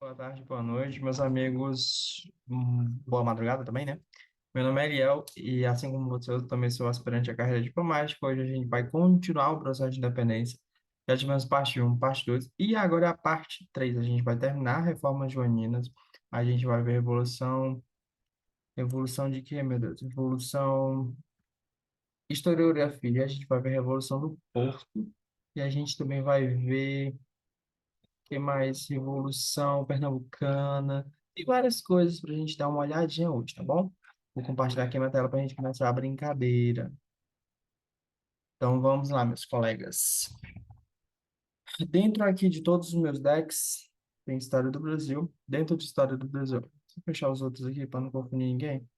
Boa tarde, boa noite, meus amigos. Boa madrugada também, né? Meu nome é Eliel e, assim como você, eu também sou aspirante à carreira diplomática. Hoje a gente vai continuar o processo de independência. Já tivemos parte um, parte 2 e agora é a parte 3. A gente vai terminar a reforma joaninas. A gente vai ver revolução. Revolução de quê, meu Deus? Revolução. Historiografia. A gente vai ver a Revolução do Porto. E a gente também vai ver que mais? Revolução Pernambucana. E várias coisas para a gente dar uma olhadinha hoje, tá bom? Vou compartilhar aqui a minha tela para a gente começar a brincadeira. Então vamos lá, meus colegas. Dentro aqui de todos os meus decks, tem História do Brasil. Dentro de História do Brasil, deixa eu fechar os outros aqui para não confundir ninguém.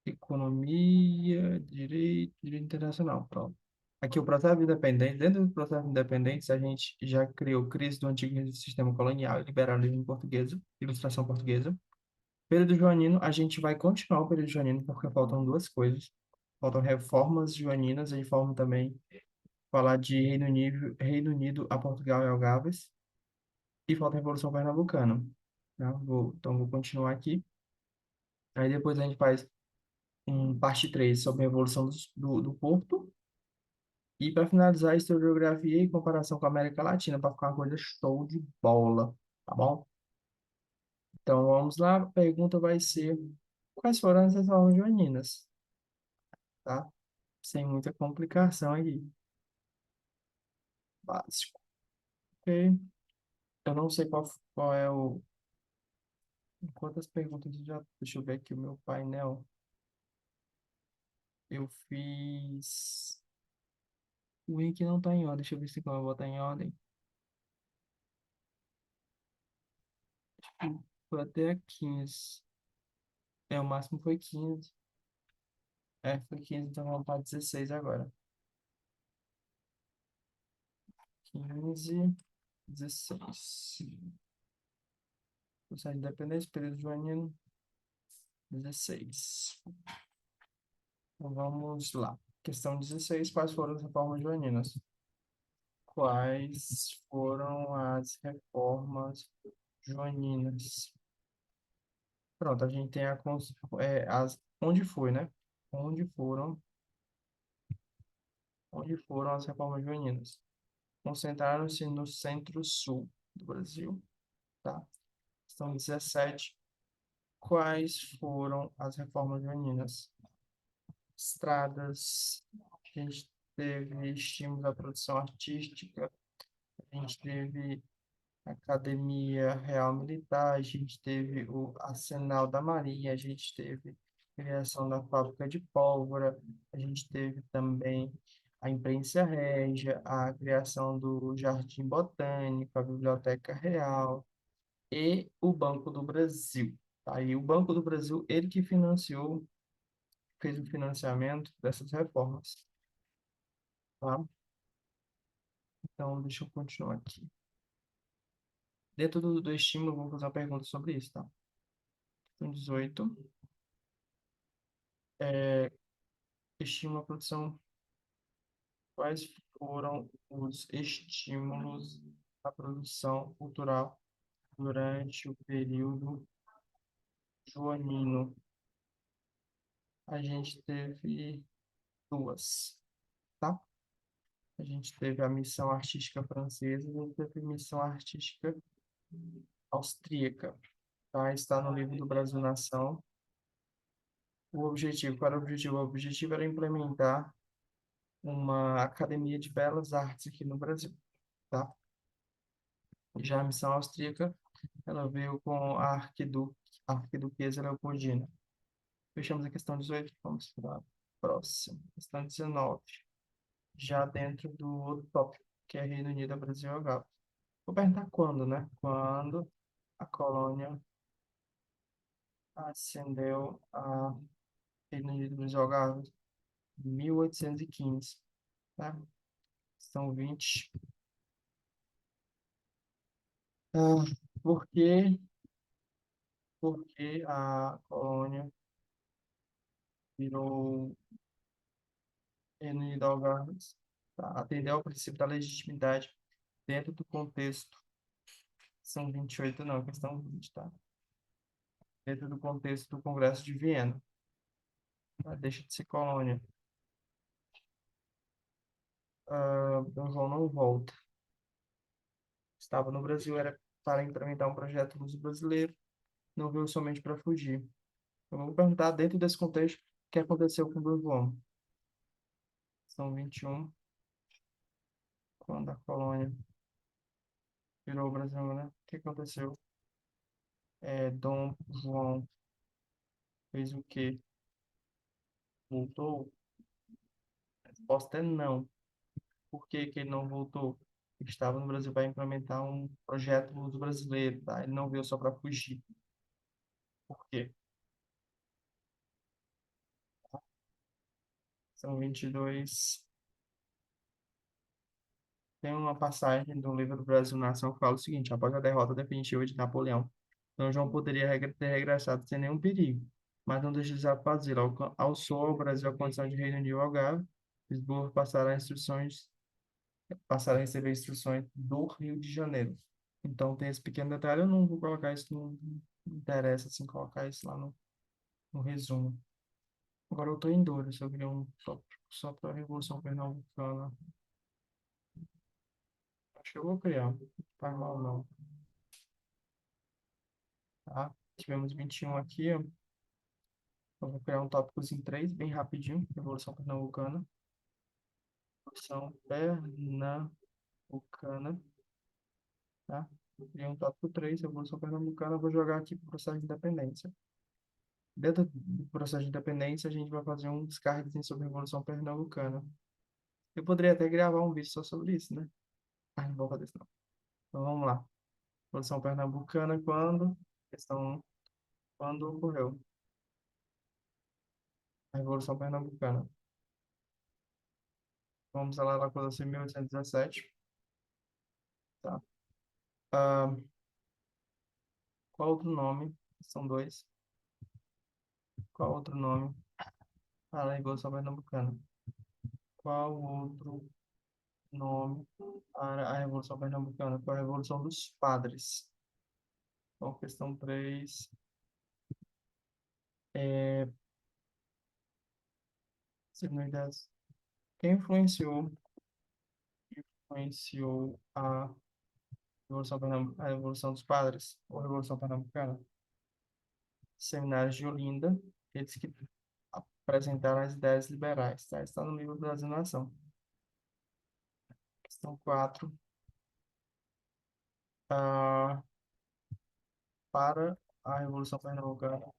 Economia, direito internacional. Pronto. Aqui o processo de independência. Dentro do processo de independência, a gente já criou crise do antigo sistema colonial, liberalismo português, ilustração portuguesa. Período joanino, a gente vai continuar o período joanino porque faltam duas coisas. Faltam reformas joaninas e forma também falar de Reino Unido a Portugal e Algarves. E falta a Revolução Pernambucana. Tá? Então, vou continuar aqui. Aí depois a gente faz parte 3 sobre a Revolução do Porto. E para finalizar, a historiografia e comparação com a América Latina, para ficar uma coisa show de bola. Tá bom? Então, vamos lá. A pergunta vai ser: quais foram as reformas joaninas? Tá? Sem muita complicação aqui. Básico. Ok. Eu não sei qual é o. Quantas perguntas eu já. Deixa eu ver aqui o meu painel. Eu fiz. O link não está em ordem. Deixa eu ver se eu vou botar em ordem. Foi até a 15. É, o máximo foi 15. É, foi 15, então vamos para 16 agora. 15, 16. Processo de independência, período joanino, 16. Então vamos lá. Questão 16. Quais foram as reformas joaninas? Quais foram as reformas joaninas? Pronto, a gente tem onde foi, né? Onde foram, onde foram as reformas joaninas? Concentraram-se no centro-sul do Brasil, tá? Questão 17. Quais foram as reformas joaninas? Estradas, a gente teve estímulo à produção artística, a gente teve Academia Real Militar, a gente teve o Arsenal da Marinha, a gente teve criação da fábrica de pólvora, a gente teve também a Imprensa Régia, a criação do Jardim Botânico, a Biblioteca Real e o Banco do Brasil. Tá? E o Banco do Brasil, ele que financiou, fez o financiamento dessas reformas. Tá? Então, deixa eu continuar aqui. Dentro do estímulo, vou fazer uma pergunta sobre isso, tá? Questão 18. Estímulo à produção. Quais foram os estímulos à produção cultural durante o período joanino? A gente teve duas, tá? A gente teve a missão artística francesa e a gente teve a missão artística austríaca, tá? Está no livro do Brasil Nação. O objetivo, qual era o objetivo? O objetivo era implementar uma academia de belas artes aqui no Brasil, tá? Já a missão austríaca, ela veio com a arquiduquesa Leopoldina. Fechamos a questão 18, vamos para a próxima. Questão 19, já dentro do outro tópico, que é Reino Unido, Brasil e Galo. Vou perguntar quando, né? Quando a colônia ascendeu a Reino Unido, Brasil e Galo? 1815, tá? São 20. Ah, por que, por que a colônia virou Reino Unido Algarves? Tá? Atender ao princípio da legitimidade dentro do contexto São 28 não, questão 20, tá? Dentro do contexto do Congresso de Viena, tá? Deixa de ser colônia. Dom João não volta. Estava no Brasil, era para implementar um projeto luso brasileiro, não veio somente para fugir. Eu vou perguntar, dentro desse contexto, o que aconteceu com Dom João? São 21, quando a colônia virou o Brasil, né? O que aconteceu? Dom João fez o quê? Voltou? A resposta é não. Por que que ele não voltou? Ele estava no Brasil para implementar um projeto luso brasileiro, tá? Ele não veio só para fugir. Por quê? São 22. Tem uma passagem do livro do Brasil Nação que fala o seguinte: após a derrota definitiva de Napoleão, Dom João poderia ter regressado sem nenhum perigo, mas não deixou de fazê-lo. Alçou ao Brasil a condição de reino indiogável. Lisboa passaram a receber instruções do Rio de Janeiro. Então tem esse pequeno detalhe, eu não vou colocar isso, não interessa assim, colocar isso lá no resumo. Agora eu estou em dúvida se eu queria um tópico só para a Revolução Pernambucana. Acho que eu vou criar, não faz mal não, tá? Tivemos 21 aqui, ó. Eu vou criar um tópico em 3 bem rapidinho, Revolução Pernambucana. Revolução Pernambucana, tá? Criei um tópico 3 Revolução Pernambucana, eu vou jogar aqui para o processo de independência. Dentro do processo de independência, a gente vai fazer um descarte sobre a Revolução Pernambucana. Eu poderia até gravar um vídeo só sobre isso, né? Mas não vou fazer isso, não. Então vamos lá. Revolução Pernambucana, quando? Questão 1. Quando ocorreu a Revolução Pernambucana? Vamos lá, ela aconteceu em 1817, tá? Ah, qual outro nome? São dois. Qual outro nome para a Revolução Pernambucana? Qual outro nome para a Revolução Pernambucana? Foi a Revolução dos Padres. Então, questão 3. É, segundo ideias, quem influenciou a Revolução dos Padres, ou a Revolução Pernambucana? Seminários de Olinda, eles que apresentaram as ideias liberais, tá? Está no livro Brasil Nação. Questão 4. Ah, para a Revolução Pernambucana,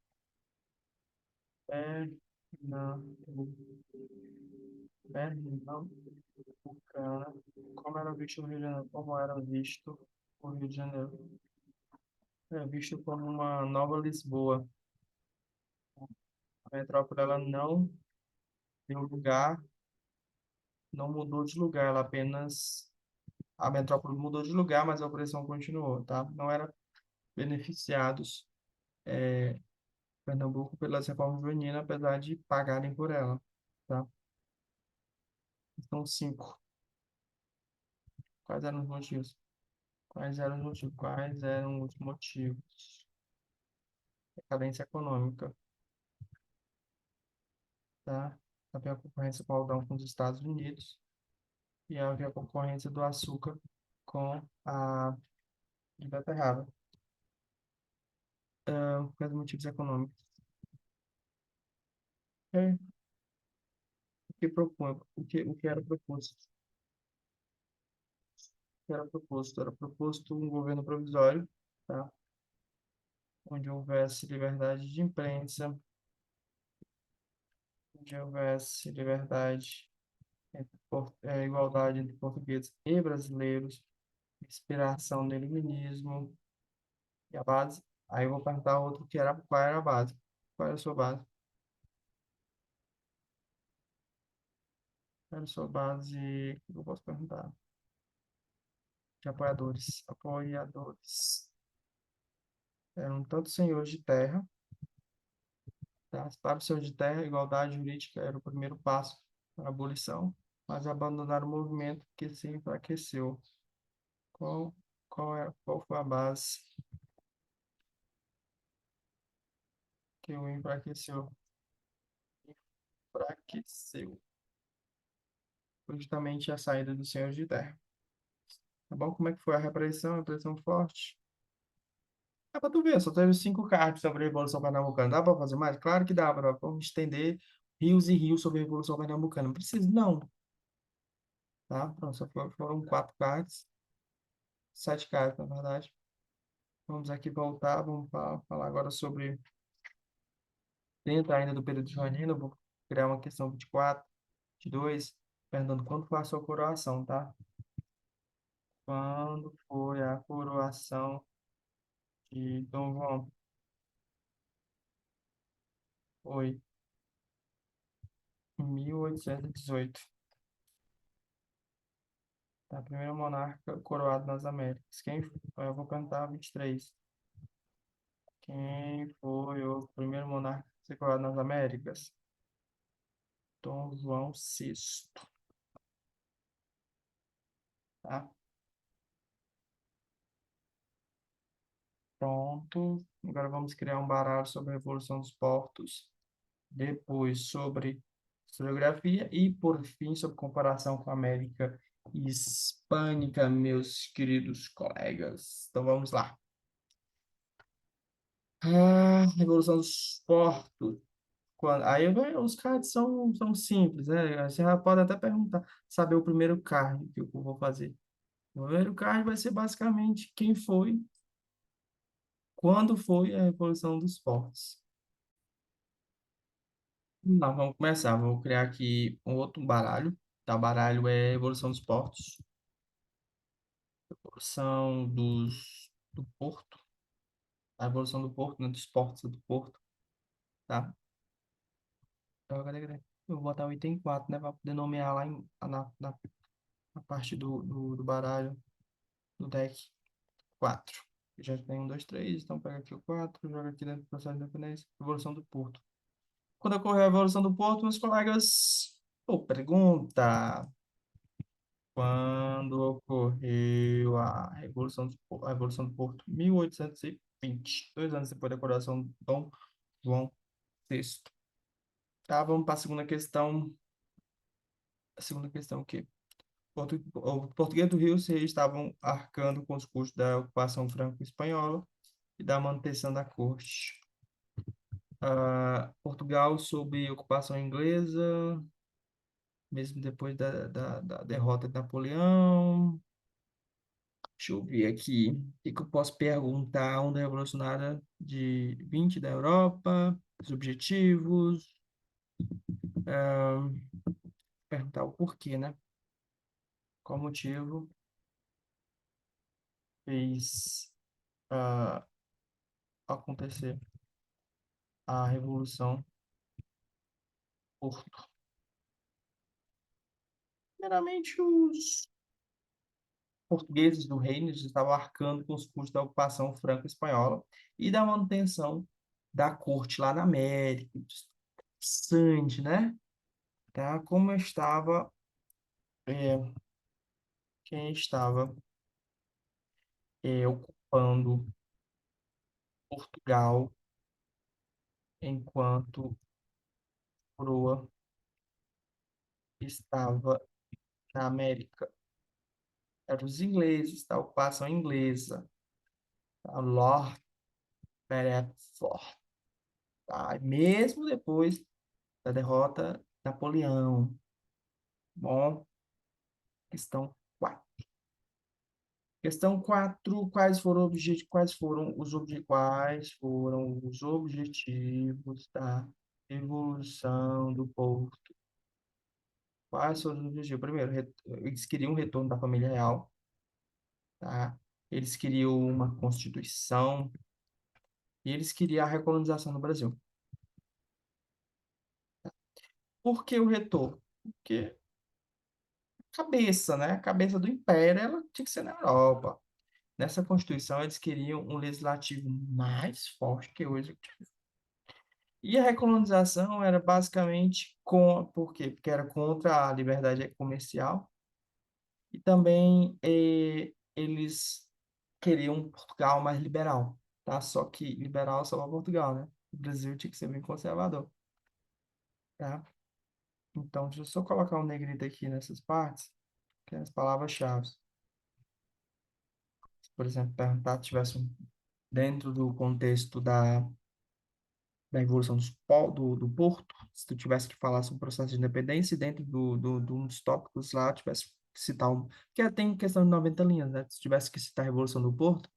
Pernambucana, como era visto o Rio de Janeiro? Como era visto o Rio de Janeiro? É visto como uma nova Lisboa. A metrópole ela não deu lugar, não mudou de lugar, ela apenas a metrópole mudou de lugar, mas a opressão continuou, tá? Não eram beneficiados Pernambuco pelas reformas joaninas, apesar de pagarem por ela, tá? Então, 5. Quais eram os motivos? Quais eram os motivos? Quais eram os motivos? Decadência econômica, tá? Havia a concorrência com o algodão com os Estados Unidos e havia a concorrência do açúcar com a beterraba. Quais os motivos econômicos? É, o que propunha, o que era proposto? O que era proposto? Era proposto um governo provisório, tá? Onde houvesse liberdade de imprensa, onde houvesse liberdade, igualdade entre portugueses e brasileiros, inspiração do iluminismo e a base. Aí eu vou perguntar outro que era qual era a base. Qual era a sua base? Qual era a sua base? O que eu posso perguntar? De apoiadores. Apoiadores. Eram tanto senhores de terra, tá? Para os senhores de terra, a igualdade jurídica era o primeiro passo para a abolição, mas abandonaram o movimento que se enfraqueceu. Qual, Qual foi a base que o enfraqueceu? Enfraqueceu. Foi justamente a saída dos senhores de terra. Tá bom? Como é que foi a repressão? A repressão forte? Dá pra tu ver, só teve 5 cards sobre a Revolução Pernambucana. Dá pra fazer mais? Claro que dá, pra vamos estender rios e rios sobre a Revolução Pernambucana. Não precisa, não, tá? Pronto, foram 4 cards, 7 cards, na verdade. Vamos aqui voltar, vamos falar agora sobre, dentro ainda do período joanino, vou criar uma questão 24, 22, perguntando quando foi a sua coroação, tá? Quando foi a coroação de Dom João? Foi em 1818. Tá? Primeiro monarca coroado nas Américas. Quem foi? Eu vou cantar 23. Quem foi o primeiro monarca a ser coroado nas Américas? Dom João VI. Tá? Pronto. Agora vamos criar um baralho sobre a Revolução dos Portos. Depois sobre historiografia e, por fim, sobre comparação com a América Hispânica, meus queridos colegas. Então vamos lá. Revolução dos Portos. Aí os cards são simples, né? Você já pode até perguntar, saber o primeiro card que eu vou fazer. O primeiro card vai ser basicamente quem foi, quando foi a Revolução dos Portos. Vamos começar. Vou criar aqui um outro baralho. Tá? O baralho é Evolução dos Portos. Evolução do Porto. A evolução do Porto, né? Dos portos do Porto. Tá? Então, cadê? Eu vou botar o item 4, né? Para poder nomear lá na parte do baralho, do deck 4. Já tem 1, 2, 3. Então, pega aqui o 4, joga aqui dentro do processo de independência. Evolução do Porto. Quando ocorreu a Evolução do Porto, meus colegas. Pô, pergunta. Quando ocorreu a Revolução do Porto? 1820, 2 anos depois da coroação de Dom João VI. Tá, vamos para a segunda questão. A segunda questão, o quê? O português do Rio se estavam arcando com os custos da ocupação franco-espanhola e da manutenção da corte. Portugal sob ocupação inglesa, mesmo depois da derrota de Napoleão. Deixa eu ver aqui. O que que eu posso perguntar? A onda revolucionária de 20 da Europa, os objetivos, perguntar o porquê, né? Qual motivo fez ah, acontecer a Revolução Porto? Primeiramente, os portugueses do reino estavam arcando com os custos da ocupação franco-espanhola e da manutenção da corte lá na América. Interessante, né? Tá? Como estava, é, quem estava ocupando Portugal enquanto coroa estava na América. Eram os ingleses, da ocupação inglesa, tá? Lord Beresford, tá? Mesmo depois da derrota de Napoleão. Bom, questão 4. Questão 4, quais foram os objetivos da Revolução do Povo? Quais foram os objetivos? Primeiro, eles queriam o retorno da família real, tá? Eles queriam uma constituição e eles queriam a recolonização do Brasil. Por que o retorno? Porque a cabeça, né? A cabeça do império, ela tinha que ser na Europa. Nessa constituição, eles queriam um legislativo mais forte que o executivo. E a recolonização era basicamente por quê? Porque era contra a liberdade comercial e também eles queriam um Portugal mais liberal, tá? Só que liberal só para Portugal, né? O Brasil tinha que ser bem conservador, tá? Então, deixa eu só colocar um negrito aqui nessas partes, que é as palavras-chave. Por exemplo, perguntar se tivesse dentro do contexto da evolução do Porto, se tu tivesse que falar sobre o processo de independência, e dentro de um dos tópicos lá, tivesse que citar um. Porque tem questão de 90 linhas, né? Se tivesse que citar a Revolução do Porto,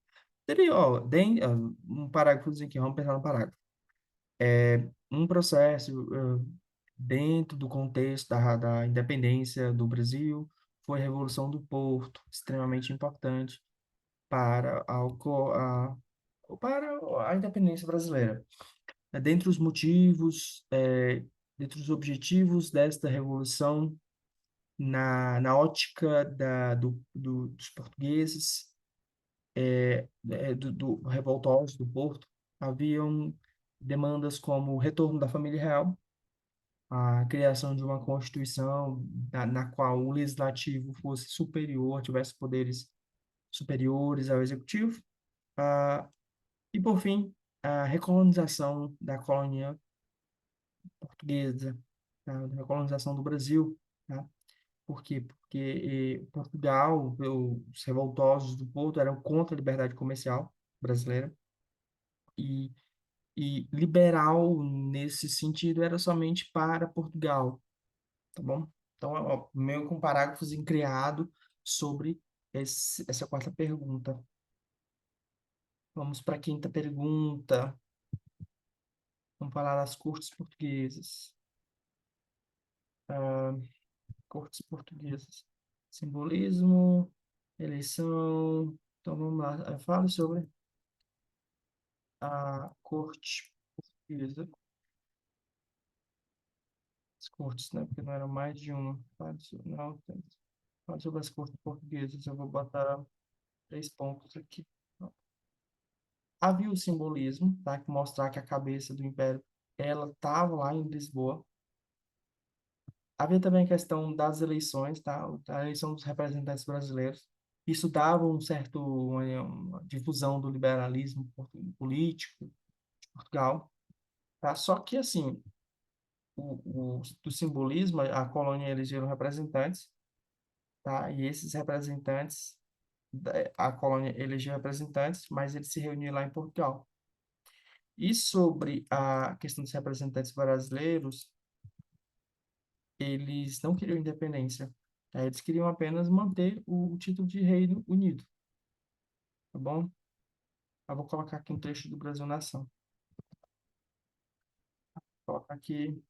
teria, ó, um parágrafozinho aqui, vamos pensar no parágrafo. Um processo dentro do contexto da independência do Brasil foi a Revolução do Porto, extremamente importante para para a independência brasileira. Dentre os motivos, dentre os objetivos desta revolução, na ótica dos portugueses, do revoltosos do Porto, haviam demandas como o retorno da família real, a criação de uma constituição na qual o legislativo fosse superior, tivesse poderes superiores ao executivo, ah, e, por fim, a recolonização da colônia portuguesa, tá? A recolonização do Brasil, tá? Por quê? Porque Portugal, os revoltosos do Porto eram contra a liberdade comercial brasileira e, e liberal nesse sentido era somente para Portugal, tá bom? Então, ó, meio com um parágrafos criado sobre essa quarta pergunta. Vamos para a quinta pergunta. Vamos falar das cortes portuguesas. Cortes portuguesas. Simbolismo, eleição. Então vamos lá. Fale sobre a corte portuguesa. As cortes, né? Porque não eram mais de uma. Não, fale sobre as cortes portuguesas. Eu vou botar 3 pontos aqui. Havia o simbolismo, tá? Que mostrar que a cabeça do império ela estava lá em Lisboa. Havia também a questão das eleições, tá? A eleição dos representantes brasileiros. Isso dava uma difusão do liberalismo político de Portugal, tá? Só que, assim, do simbolismo, a colônia elegeu representantes, tá? E esses representantes, a colônia elegeu representantes, mas eles se reuniam lá em Portugal. E sobre a questão dos representantes brasileiros, eles não queriam independência, tá? Eles queriam apenas manter o título de Reino Unido, tá bom? Eu vou colocar aqui um trecho do Brasil Nação. Vou colocar aqui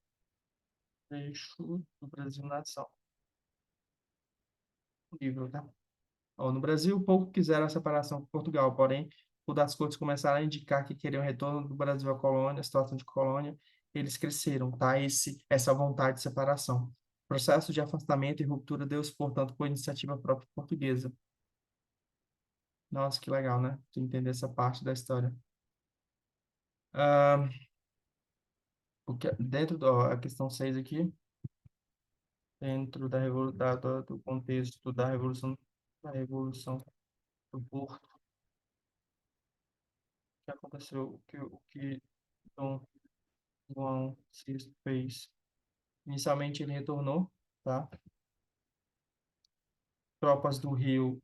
trecho do Brasil Nação, livro, tá? Ó, no Brasil, pouco quiseram a separação com Portugal, porém, o das Cortes começaram a indicar que queriam o retorno do Brasil à colônia, a situação de colônia, eles cresceram, tá? Essa vontade de separação. O processo de afastamento e ruptura deu-se, portanto, por iniciativa própria portuguesa. Nossa, que legal, né? Tu entender essa parte da história. Ah, dentro da questão 6 aqui, dentro do contexto da Revolução do Porto, que aconteceu, o que Dom João VI fez. Inicialmente ele retornou, tá? Tropas do Rio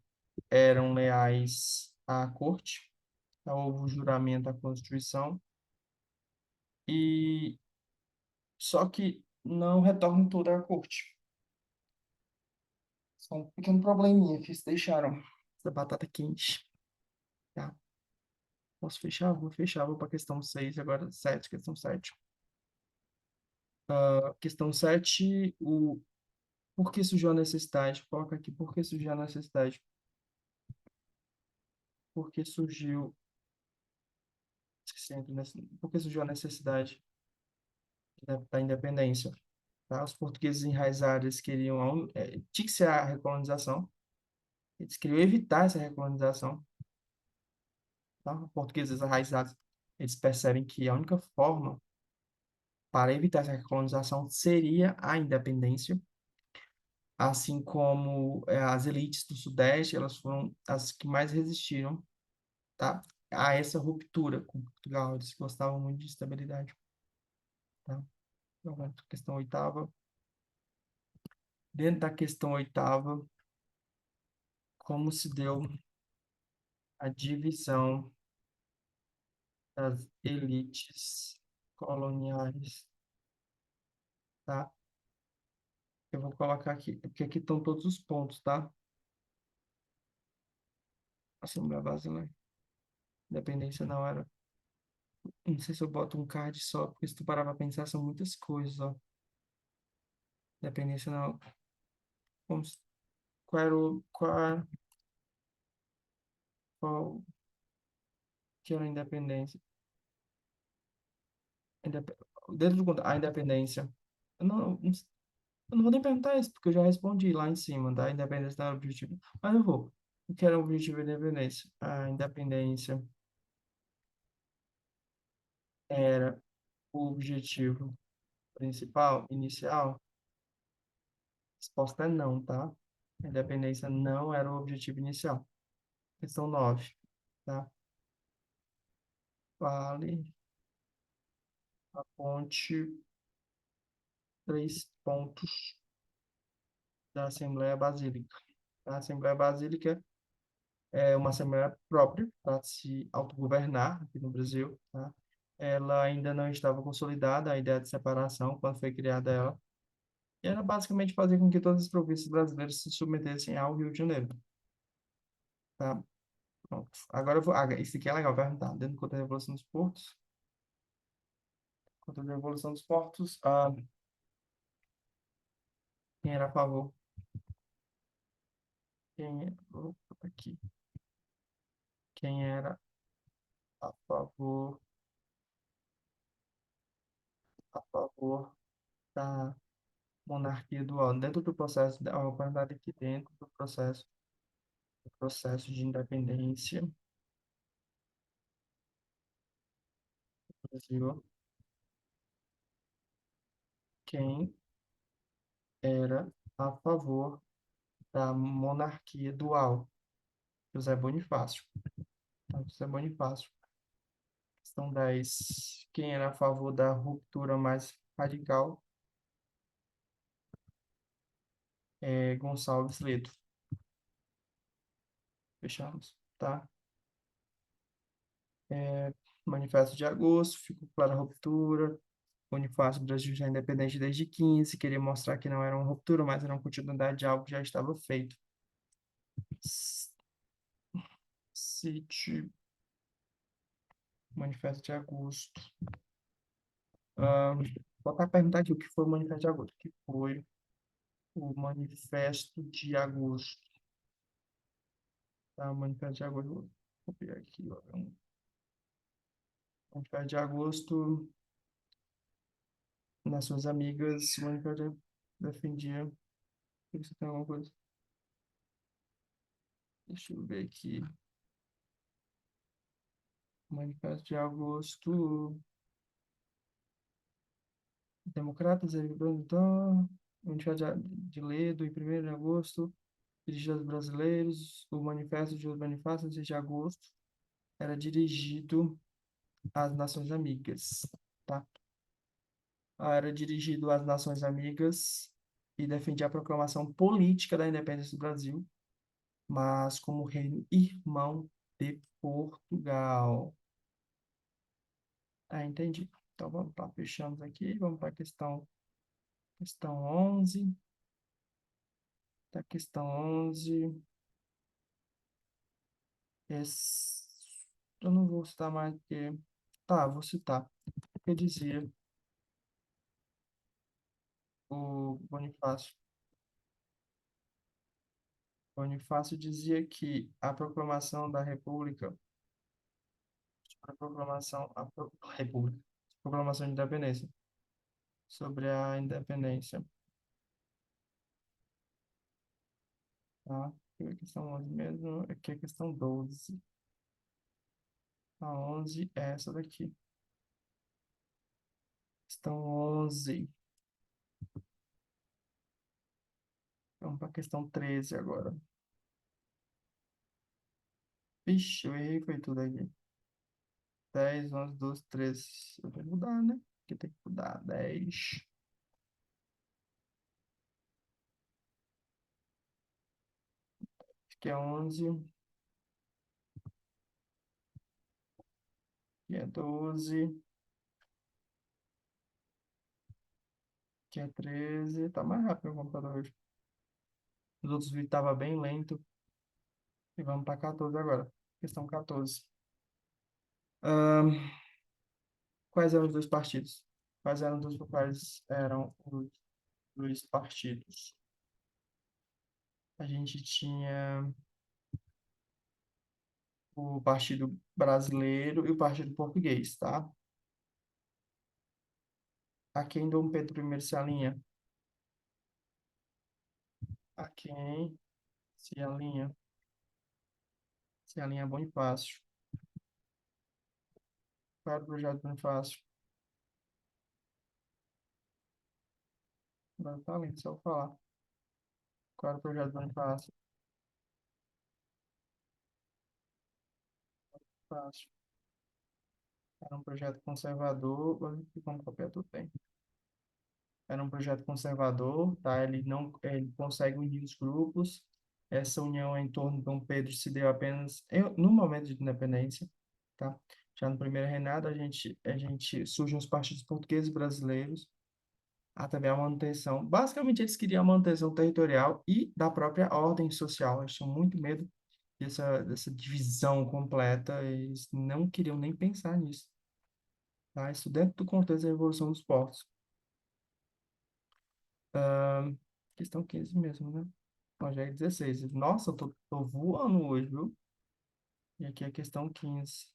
eram leais à corte, tá? Houve o juramento à Constituição, e só que não retorna toda a corte. Só um pequeno probleminha que eles deixaram essa batata quente, tá? Posso fechar? Vou fechar, vou para a questão 6 agora 7 questão 7. Questão 7 por que surgiu a necessidade? Coloca aqui, por que surgiu a necessidade? Por que surgiu, esqueci, por que surgiu a necessidade da independência? Tá? Os portugueses enraizados eles queriam, tinha que ser a recolonização, eles queriam evitar essa recolonização, tá? Os portugueses enraizados, eles percebem que a única forma para evitar essa recolonização seria a independência, assim como as elites do Sudeste, elas foram as que mais resistiram, tá? A essa ruptura com Portugal. Eles gostavam muito de estabilidade, tá? Então, vamos para a questão oitava. Dentro da questão oitava, como se deu a divisão das elites coloniais, tá? Eu vou colocar aqui, porque aqui estão todos os pontos, tá? Assembleia Brasileira. Independência não era. Não sei se eu boto um card só, porque se tu parar pra pensar, são muitas coisas, ó. Independência não. Vamos, qual era o. Qual que era a independência? Indep- Dentro do a independência. Eu eu não vou nem perguntar isso, porque eu já respondi lá em cima, tá? A independência não era o objetivo. Mas eu vou. O que era o objetivo da independência? A independência era o objetivo principal, inicial? Resposta é não, tá? A independência não era o objetivo inicial. Questão 9, tá? Vale, aponte 3 pontos da Assembleia Basílica. A Assembleia Basílica é uma assembleia própria para se autogovernar aqui no Brasil, tá? Ela ainda não estava consolidada, a ideia de separação, quando foi criada ela, e era basicamente fazer com que todas as províncias brasileiras se submetessem ao Rio de Janeiro, tá? Pronto. Agora eu vou. Isso aqui é legal perguntar. Dentro do contexto da Revolução dos Portos, contexto da Revolução dos Portos, quem era a favor? Opa, aqui. Quem era a favor, da monarquia dual? Dentro do processo, ó, vou perguntar aqui dentro do processo de independência do Brasil, quem era a favor da monarquia dual? José Bonifácio. Então, José Bonifácio. Questão 10. Quem era a favor da ruptura mais radical? Gonçalves Ledo. Fechamos, tá? Manifesto de Agosto, ficou clara a ruptura. Bonifácio, o Brasil já é independente desde 15, queria mostrar que não era uma ruptura, mas era uma continuidade de algo que já estava feito. Cite Manifesto de Agosto. Vou botar a perguntar aqui o que foi o Manifesto de Agosto. O que foi o Manifesto de Agosto? Tá, o Manifesto de Agosto. Vou copiar aqui, ó. Manifesto de Agosto, nas suas amigas, o Manifesto defendia. Você tem alguma coisa? Deixa eu ver aqui. Manifesto de Agosto. Democratas, então, Manifesto de Ledo, em 1º de agosto, dirigido aos brasileiros, o Manifesto de Bonifácio, 6 de agosto, era dirigido às Nações Amigas, tá? Era dirigido às Nações Amigas e defendia a proclamação política da independência do Brasil, mas como reino irmão de Portugal. Ah, entendi. Então vamos lá, fechamos aqui, vamos para a questão 11. Da questão 11. Esse... Eu não vou citar mais porque. Tá, vou citar. Eu dizia o Bonifácio. Bonifácio dizia que a proclamação da República, República, proclamação de independência, sobre a independência, tá? Aqui é a questão 11 mesmo, aqui é a questão 12. A 11 é essa daqui. Questão 11. Vamos para a questão 13 agora. Vixe, eu errei, foi tudo aqui. 10, 11, 12, 13. Eu vou mudar, né? Porque tem que mudar. 10. Aqui é 11. Aqui é 12. Aqui é 13. Tá mais rápido o computador hoje. Os outros vídeos estavam bem lento. E vamos para 14 agora. Questão 14. Ahn, quais eram os dois partidos? Quais eram os dois partidos? A gente tinha o Partido Brasileiro e o Partido Português, tá? A quem Dom Pedro I se alinha? A quem se alinha? Se alinha a Bonifácio. Qual era o projeto de Bonifácio? Agora tá lento, só eu falar. Qual era o projeto de Bonifácio? Fácil. Era um projeto conservador, vamos copiar tudo bem. Era um projeto conservador, tá? Ele consegue unir os grupos. Essa união em torno de Dom Pedro se deu apenas no momento de independência, tá? Já no primeiro reinado, a gente surgem os partidos portugueses e brasileiros, há também a manutenção. Basicamente, eles queriam a manutenção territorial e da própria ordem social. Eles tinham muito medo dessa divisão completa, eles não queriam nem pensar nisso, tá? Isso dentro do contexto da Revolução dos Povos. Ahn, questão 15 mesmo, né? Não, já é 16. Nossa, eu tô voando hoje, viu? E aqui é a questão 15.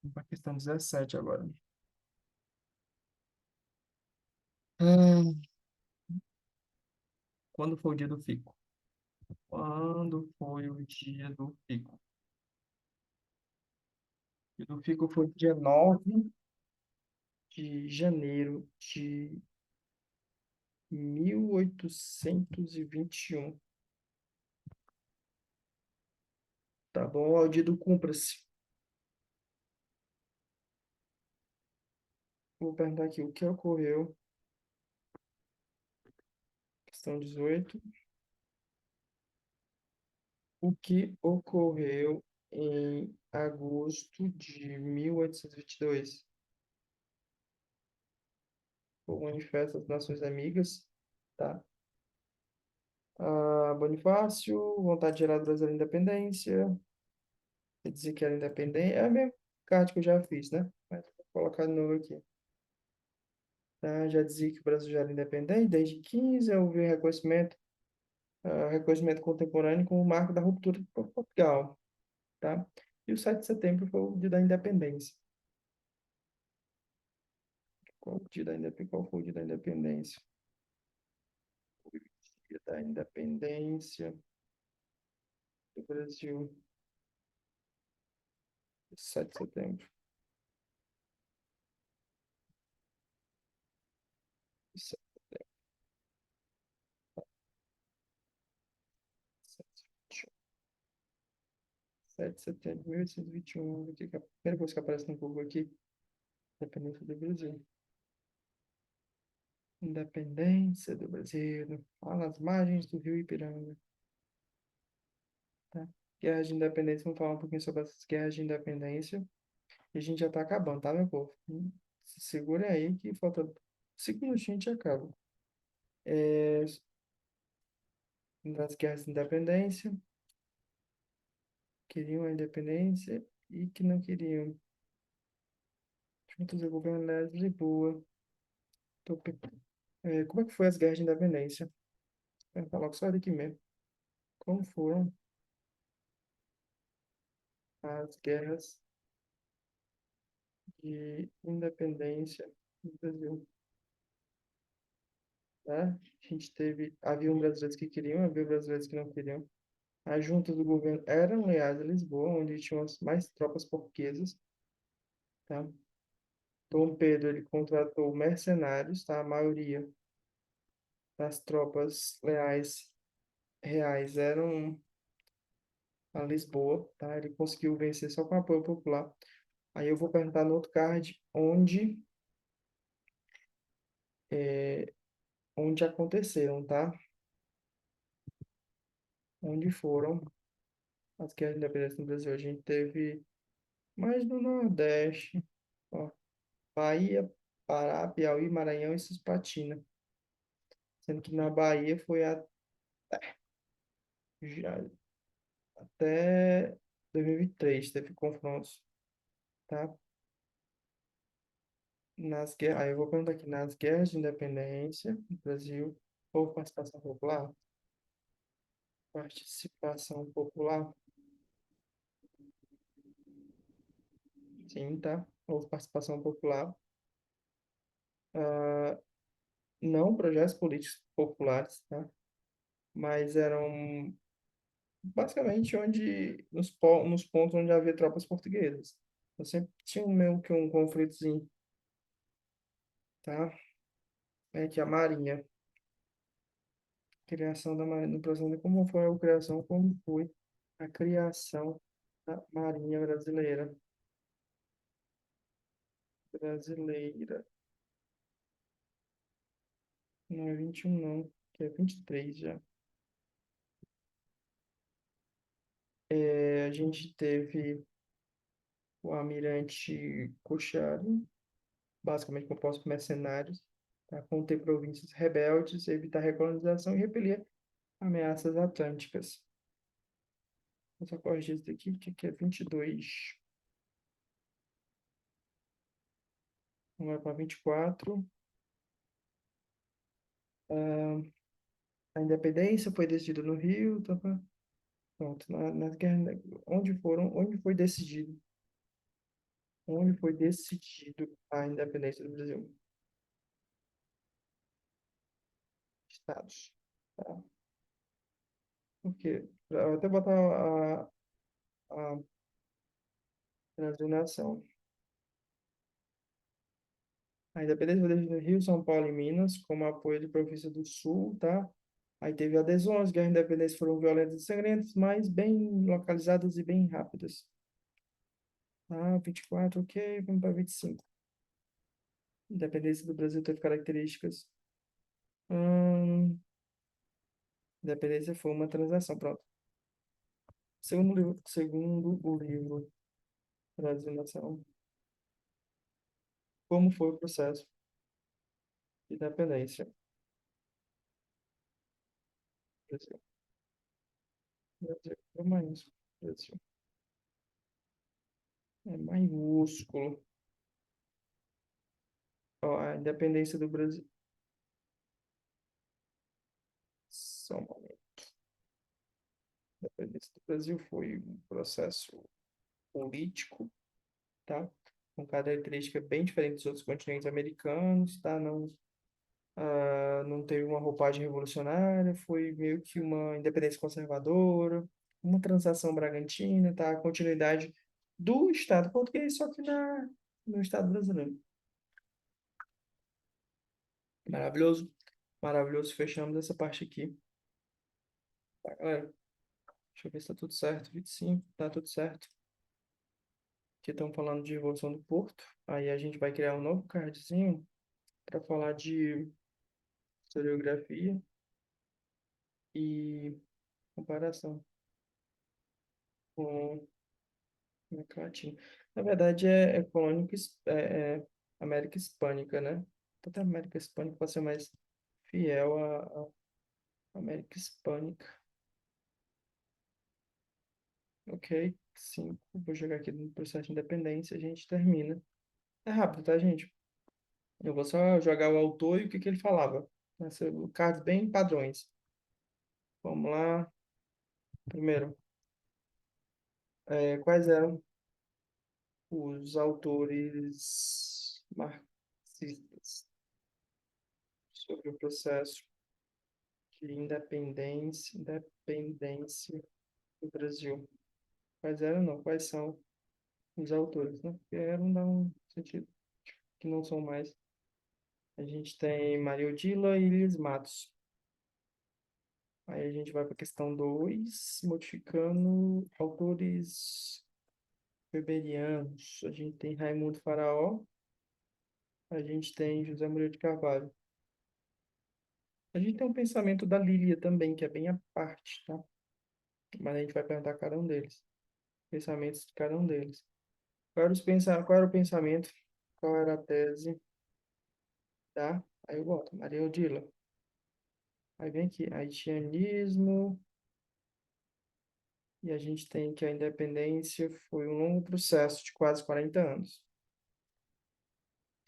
Vamos para a questão 17 agora. Ah, quando foi o dia do fico? Quando foi o dia do fico? O dia do fico foi dia 9 de janeiro de 1821. Tá bom? É o dia do cumpra-se. Vou perguntar aqui o que ocorreu. Questão 18. O que ocorreu em agosto de 1822? O Manifesto das Nações Amigas, tá? Bonifácio, vontade geral do Brasil à independência, quer dizer que era independente, é a mesma carta que eu já fiz, né? Mas vou colocar de novo aqui. Tá? Já dizia que o Brasil já era independente, desde 15 houve reconhecimento contemporâneo como marco da ruptura de Portugal, tá? E o 7 de setembro foi o dia da independência. Qual foi o dia da independência? O dia da independência do Brasil, 7 de setembro. 7 de setembro de 1821. Aqui, que é a primeira coisa que aparece no Google aqui, independência do Brasil. Independência do Brasil. Lá nas margens do rio Ipiranga. Tá? Guerras de independência, vamos falar um pouquinho sobre essas guerras de independência. E a gente já tá acabando, tá, meu povo? Se segura aí que falta 5 minutinhos e a gente acaba. É, das guerras de independência, queriam a independência e que não queriam. Juntos ao governo de Lisboa. Como é que foi as guerras de independência? Vou falar só daqui mesmo. Como foram as guerras de independência no Brasil? Tá? Havia brasileiros que queriam, havia brasileiros que não queriam. As juntas do governo eram leais a Lisboa, onde tinham as mais tropas portuguesas, tá? Dom Pedro, ele contratou mercenários, tá? A maioria das tropas leais reais eram a Lisboa, tá? Ele conseguiu vencer só com apoio popular. Aí eu vou perguntar no outro card onde aconteceram, tá? Onde foram as guerras de independência no Brasil. A gente teve mais no Nordeste, ó, Bahia, Pará, Piauí, Maranhão e Cisplatina. Sendo que na Bahia foi já, até 2023, teve confrontos, tá? Aí eu vou perguntar aqui, nas guerras de independência do Brasil, houve participação popular? Participação popular? Sim, tá? Houve participação popular. Ah, não projetos políticos populares, tá? Mas eram basicamente nos pontos onde havia tropas portuguesas. Eu sempre tinha meio que um conflitozinho, tá? É que a Marinha, criação da Marinha, no processo, como foi a criação, como foi a criação da Marinha brasileira. Brasileira. Não é 21 não, que é 23 já. A gente teve o almirante Cochrane, basicamente composto por mercenários, para conter províncias rebeldes, evitar recolonização e repelir ameaças atlânticas. Vou só corrigir isso daqui, que aqui é 22. Vamos lá para 24. Ah, a independência foi decidida no Rio. Pronto, nas guerras, onde foi decidido? Onde foi decidido a independência do Brasil? Estados. Tá? Por quê? Pra até botar a Brasil-nação. A independência foi decidida no Rio, São Paulo e Minas, como apoio de província do Sul, tá? Aí teve adesões, guerras de independência foram violentas e sangrentas, mas bem localizadas e bem rápidas. Ah, 24, ok, vamos para 25. Independência do Brasil teve características. Independência foi uma transação, pronto. Segundo o livro Brasil Nação, como foi o processo de independência? Brasil, Brasil, é maiúsculo, Brasil, é maiúsculo. Ó, a independência do Brasil, só um momento. A independência do Brasil foi um processo político, tá? Com característica bem diferente dos outros continentes americanos, tá? Não teve uma roupagem revolucionária, foi meio que uma independência conservadora, uma transação bragantina, tá? A continuidade do Estado português, só que no Estado brasileiro. Maravilhoso, maravilhoso. Fechamos essa parte aqui. Tá, galera? Deixa eu ver se tá tudo certo. 25, tá tudo certo. Aqui estão falando de Revolução do Porto. Aí a gente vai criar um novo cardzinho para falar de historiografia e comparação com América Latina. Na verdade, é colônia, é América Hispânica, né? Toda a América Hispânica pode ser mais fiel à América Hispânica. Ok, 5. Vou jogar aqui no processo de independência, a gente termina. É rápido, tá, gente? Eu vou só jogar o autor e o que que ele falava. Cards bem padrões. Vamos lá. Primeiro, quais eram os autores marxistas sobre o processo de independência do Brasil? Quais eram, não? Quais são os autores, né? Porque eram dá um sentido que não são mais. A gente tem Maria Odila e Liz Matos. Aí a gente vai para a questão 2 modificando autores weberianos. A gente tem Raimundo Faraó, a gente tem José Murilo de Carvalho. A gente tem um pensamento da Lília também, que é bem à parte, tá? Mas a gente vai perguntar cada um deles. Pensamentos de cada um deles. Qual era o pensamento? Qual era a tese? Tá? Aí eu boto Maria Odila. Aí vem aqui, haitianismo, e a gente tem que a independência foi um longo processo de quase 40 anos.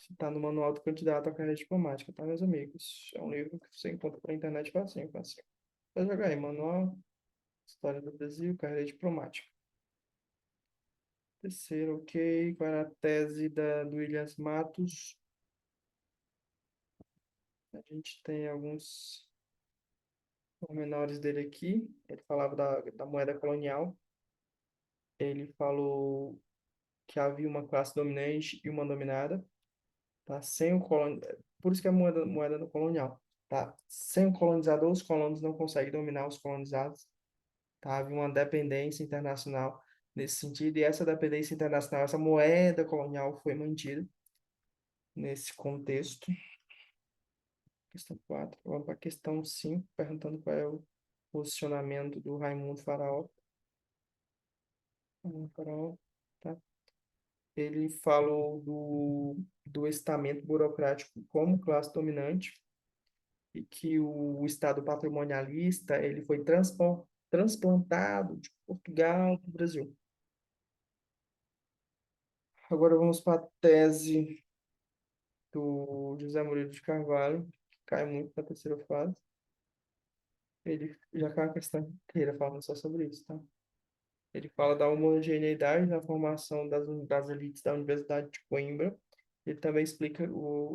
Está no manual do candidato à carreira diplomática, tá, meus amigos? É um livro que você encontra pela internet facinho, facinho. Vai jogar aí, manual, História do Brasil, carreira diplomática. Terceiro, ok. Qual era a tese do Williams Matos? A gente tem alguns pormenores dele aqui. Ele falava da moeda colonial. Ele falou que havia uma classe dominante e uma dominada, tá? Sem o colon... Por isso que é moeda no colonial, tá? Sem o colonizador, os colonos não conseguem dominar os colonizados, tá? Havia uma dependência internacional nesse sentido, e essa dependência internacional, essa moeda colonial foi mantida nesse contexto. Questão 4. Vamos para a questão 5, perguntando qual é o posicionamento do Raimundo Faraó. Raimundo Faraó, tá? Ele falou do estamento burocrático como classe dominante e que o Estado patrimonialista ele foi transplantado de Portugal para o Brasil. Agora vamos para a tese do José Murilo de Carvalho, que cai muito na terceira fase. Ele já cai a questão inteira falando só sobre isso, tá? Ele fala da homogeneidade na formação das elites da Universidade de Coimbra. Ele também explica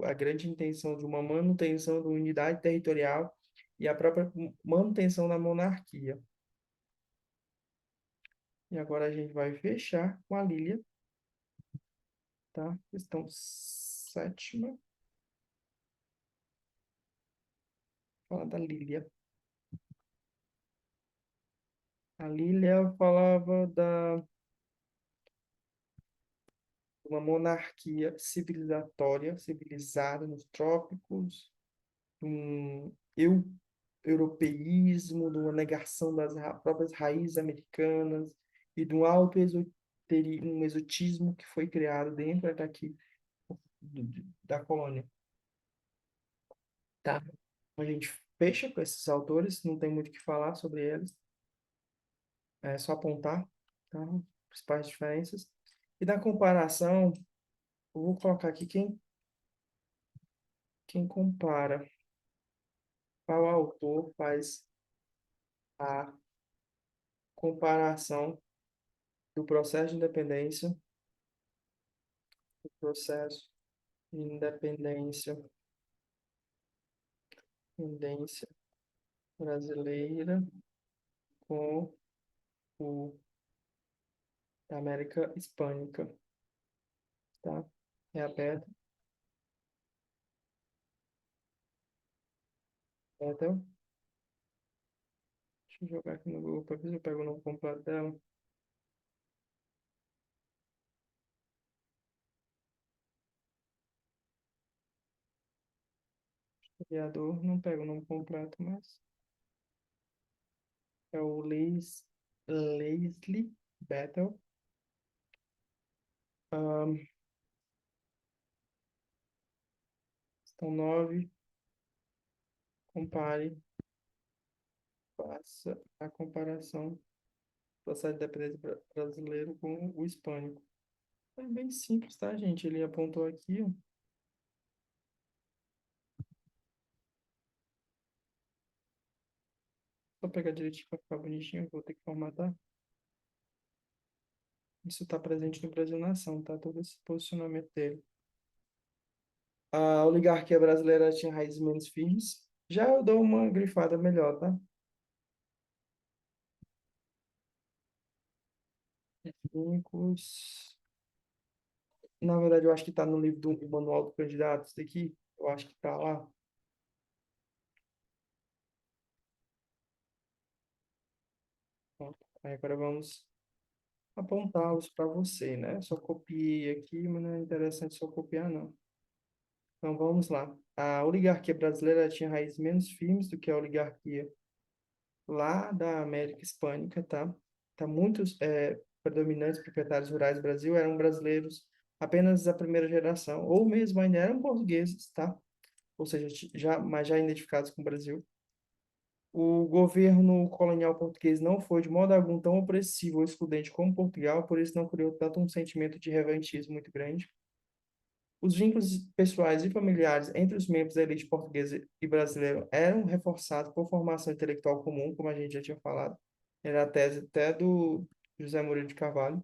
a grande intenção de uma manutenção da unidade territorial e a própria manutenção da monarquia. E agora a gente vai fechar com a Lília, tá? Questão sétima, fala da Lília. A Lília falava de uma monarquia civilizatória, civilizada nos trópicos, um europeísmo, de uma negação das próprias raízes americanas e de um um exotismo que foi criado dentro daqui da colônia. Tá? A gente fecha com esses autores, não tem muito o que falar sobre eles, é só apontar, tá? Principais diferenças. E na comparação, eu vou colocar aqui quem compara, qual autor faz a comparação do processo de independência, do processo de independência brasileira com o da América Hispânica, tá? É aberto. Então, deixa eu jogar aqui no Google para ver se eu pego o nome completo dela. Criador, não pego o nome completo, mas é o Leslie Battle. Um, questão 9, compare, faça a comparação do processo de independência brasileiro com o hispânico. É bem simples, tá, gente? Ele apontou aqui, ó. Só pegar direitinho para ficar bonitinho, vou ter que formatar. Isso está presente no Brasil Nação, tá? Todo esse posicionamento dele. A oligarquia brasileira tinha raízes menos firmes. Já eu dou uma grifada melhor, tá? Únicos. Na verdade, eu acho que está no livro do Manual do Candidato, isso daqui. Eu acho que está lá. Aí agora vamos apontá-los para você, né? Só copiei aqui, mas não é interessante só copiar, não. Então vamos lá. A oligarquia brasileira tinha raízes menos firmes do que a oligarquia lá da América Hispânica, tá? Tá muitos predominantes proprietários rurais do Brasil eram brasileiros apenas da primeira geração, ou mesmo ainda eram portugueses, tá? Ou seja, mas já identificados com o Brasil. O governo colonial português não foi de modo algum tão opressivo ou excludente como Portugal, por isso não criou tanto um sentimento de revanchismo muito grande. Os vínculos pessoais e familiares entre os membros da elite portuguesa e brasileira eram reforçados por formação intelectual comum, como a gente já tinha falado. Era a tese até do José Murilo de Carvalho.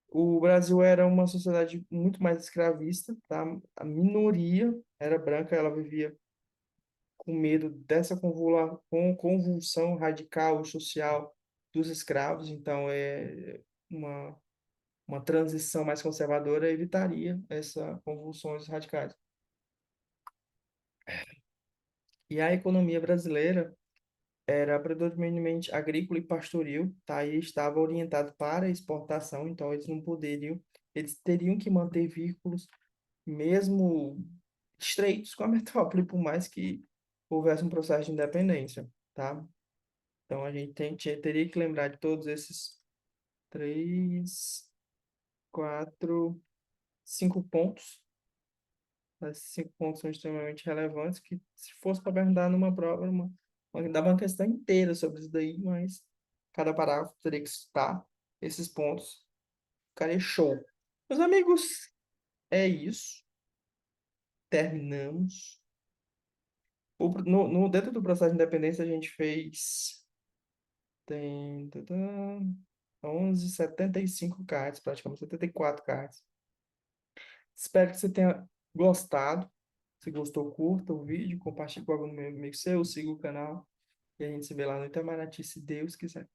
O Brasil era uma sociedade muito mais escravista, tá? A minoria era branca, ela vivia com medo dessa convulsão radical social dos escravos, então uma, uma transição mais conservadora evitaria essas convulsões radicais. E a economia brasileira era predominantemente agrícola e pastoril, tá? E estava orientado para a exportação, então eles não poderiam, eles teriam que manter vínculos mesmo estreitos com a metrópole, por mais que houvesse um processo de independência, tá? Então a gente teria que lembrar de todos esses três, quatro, cinco pontos. Esses 5 pontos são extremamente relevantes, que se fosse para perguntar numa prova, dava uma questão inteira sobre isso daí, mas cada parágrafo teria que citar esses pontos. Ficaria show. Meus amigos, é isso. Terminamos. Dentro do processo de independência, a gente fez. Tem. 75 cards, praticamente 74 cards. Espero que você tenha gostado. Se gostou, curta o vídeo, compartilhe com algum amigo seu, siga o canal. E a gente se vê lá no Itamaraty, se Deus quiser.